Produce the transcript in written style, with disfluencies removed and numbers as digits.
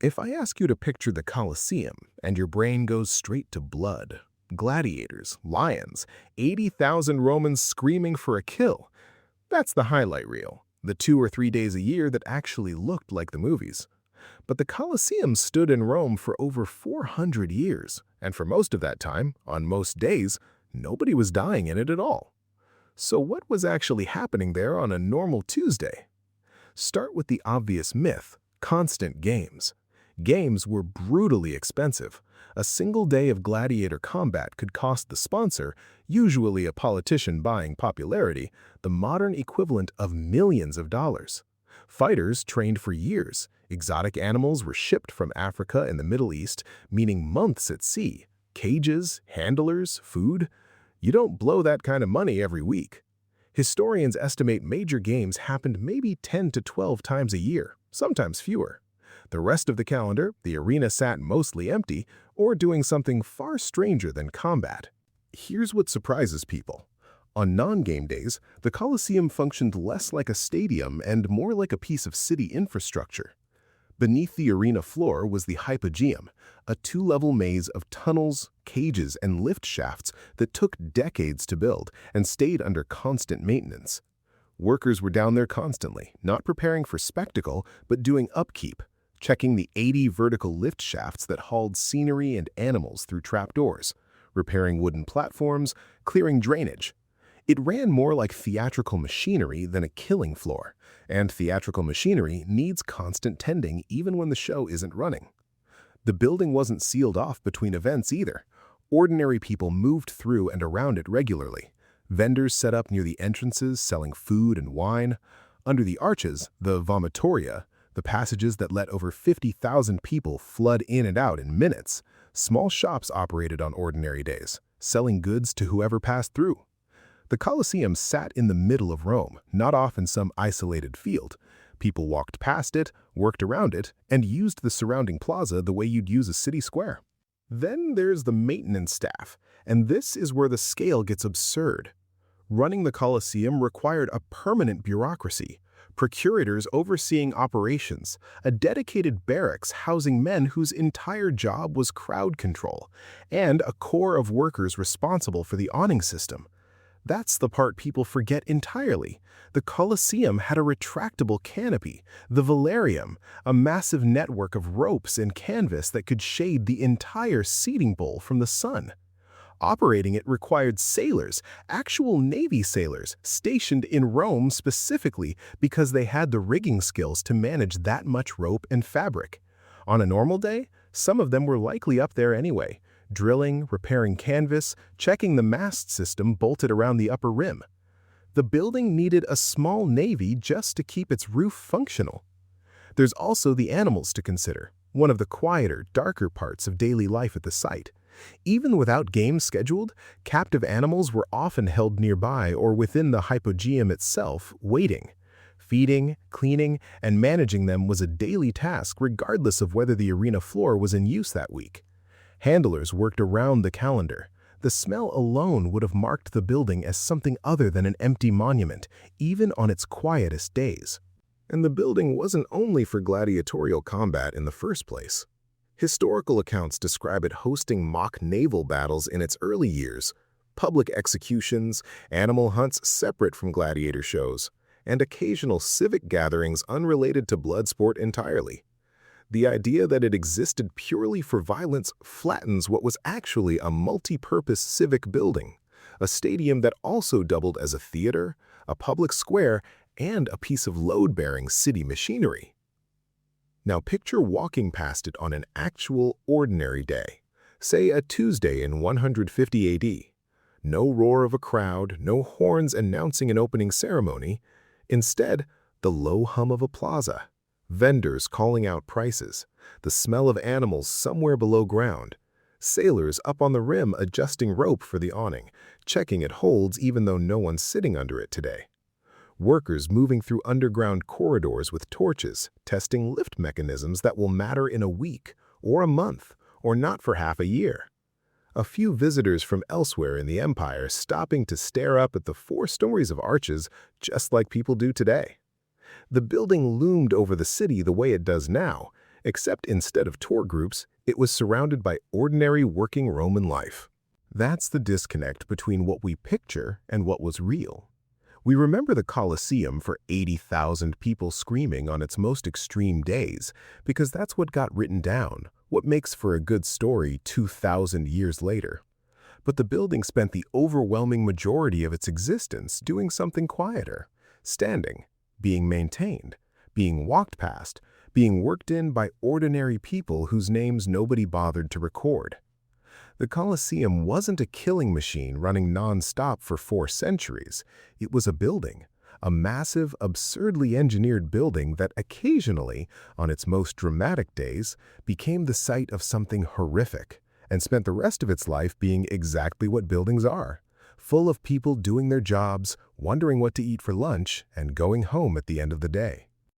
If I ask you to picture the Colosseum and your brain goes straight to blood, gladiators, lions, 80,000 Romans screaming for a kill, that's the highlight reel, the 2 or 3 days a year that actually looked like the movies. But the Colosseum stood in Rome for over 400 years, and for most of that time, on most days, nobody was dying in it at all. So what was actually happening there on a normal Tuesday? Start with the obvious myth: constant games. Games were brutally expensive. A single day of gladiator combat could cost the sponsor, usually a politician buying popularity, the modern equivalent of millions of dollars. Fighters trained for years. Exotic animals were shipped from Africa and the Middle East, meaning months at sea. Cages, handlers, food. You don't blow that kind of money every week. Historians estimate major games happened maybe 10 to 12 times a year, sometimes fewer. The rest of the calendar, the arena sat mostly empty or doing something far stranger than combat. Here's what surprises people. On non-game days, the Colosseum functioned less like a stadium and more like a piece of city infrastructure. Beneath the arena floor was the hypogeum, a two-level maze of tunnels, cages, and lift shafts that took decades to build and stayed under constant maintenance. Workers were down there constantly, not preparing for spectacle, but doing upkeep, checking the 80 vertical lift shafts that hauled scenery and animals through trapdoors, repairing wooden platforms, clearing drainage. It ran more like theatrical machinery than a killing floor, and theatrical machinery needs constant tending even when the show isn't running. The building wasn't sealed off between events either. Ordinary people moved through and around it regularly. Vendors set up near the entrances selling food and wine. Under the arches, the vomitoria, the passages that let over 50,000 people flood in and out in minutes, small shops operated on ordinary days, selling goods to whoever passed through. The Colosseum sat in the middle of Rome, not off in some isolated field. People walked past it, worked around it, and used the surrounding plaza the way you'd use a city square. Then there's the maintenance staff, and this is where the scale gets absurd. Running the Colosseum required a permanent bureaucracy, procurators overseeing operations, a dedicated barracks housing men whose entire job was crowd control, and a corps of workers responsible for the awning system. That's the part people forget entirely. The Colosseum had a retractable canopy, the velarium, a massive network of ropes and canvas that could shade the entire seating bowl from the sun. Operating it required sailors, actual Navy sailors, stationed in Rome specifically because they had the rigging skills to manage that much rope and fabric. On a normal day, some of them were likely up there anyway, drilling, repairing canvas, checking the mast system bolted around the upper rim. The building needed a small navy just to keep its roof functional. There's also the animals to consider, one of the quieter, darker parts of daily life at the site. Even without games scheduled, captive animals were often held nearby or within the hypogeum itself, waiting. Feeding, cleaning, and managing them was a daily task regardless of whether the arena floor was in use that week. Handlers worked around the calendar. The smell alone would have marked the building as something other than an empty monument, even on its quietest days. And the building wasn't only for gladiatorial combat in the first place. Historical accounts describe it hosting mock naval battles in its early years, public executions, animal hunts separate from gladiator shows, and occasional civic gatherings unrelated to blood sport entirely. The idea that it existed purely for violence flattens what was actually a multi-purpose civic building, a stadium that also doubled as a theater, a public square, and a piece of load-bearing city machinery. Now picture walking past it on an actual ordinary day, say a Tuesday in 150 AD. No roar of a crowd, no horns announcing an opening ceremony. Instead, the low hum of a plaza. Vendors calling out prices, the smell of animals somewhere below ground, sailors up on the rim adjusting rope for the awning, checking it holds even though no one's sitting under it today. Workers moving through underground corridors with torches, testing lift mechanisms that will matter in a week, or a month, or not for half a year. A few visitors from elsewhere in the empire stopping to stare up at the 4 stories of arches just like people do today. The building loomed over the city the way it does now, Except instead of tour groups, it was surrounded by ordinary working Roman life. That's the disconnect between what we picture and what was real. We remember the Colosseum for 80,000 people screaming on its most extreme days because that's what got written down, what makes for a good story 2,000 years later. But the building spent the overwhelming majority of its existence doing something quieter, standing, being maintained, being walked past, being worked in by ordinary people whose names nobody bothered to record. The Colosseum wasn't a killing machine running nonstop for 4 centuries. It was a building, a massive, absurdly engineered building that occasionally, on its most dramatic days, became the site of something horrific and spent the rest of its life being exactly what buildings are, full of people doing their jobs, wondering what to eat for lunch, and going home at the end of the day.